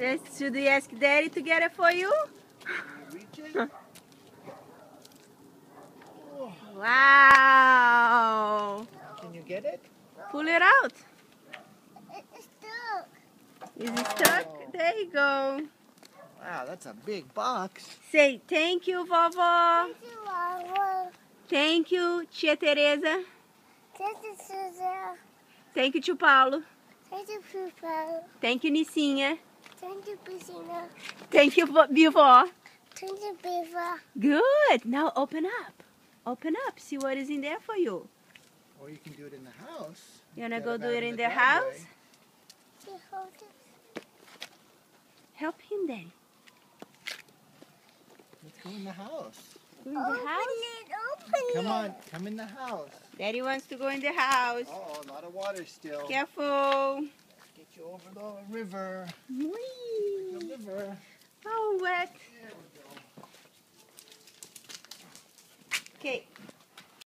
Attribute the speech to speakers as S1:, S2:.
S1: Should we ask Daddy to get it for you?
S2: Can you reach it? Oh,
S1: Wow!
S2: can you get it?
S1: Pull it out.
S3: It's stuck.
S1: Is it stuck?
S2: Oh.
S1: There you go.
S2: Wow, that's a big box.
S1: Say thank you, vovó.
S3: Thank you, Mama.
S1: Thank you, tia Teresa.
S3: Thank you, Susan.
S1: Thank you, tio Paulo.
S3: Thank you, Papa.
S1: Thank you, Nicinha.
S3: Thank you, Piscina.
S1: Thank you, vovó.
S3: Thank you, Beaver.
S1: Good. Now open up. Open up. See what is in there for you.
S2: Or you can do it in the house.
S1: You wanna
S2: Get
S1: go
S2: it
S1: do
S2: out
S1: it
S2: in
S1: in
S2: the
S1: the house?
S2: driveway.
S3: She holds it.
S1: Help him, Daddy.
S2: Let's go in the house.
S1: Go in the house.
S3: Open it.
S2: Come on, come in the house.
S1: Daddy wants to go in the house.
S2: Oh, a lot of water still.
S1: Careful.
S2: Get you over the river.
S1: Whee!
S2: The river.
S1: Oh, wet.
S2: There we go.
S1: Okay.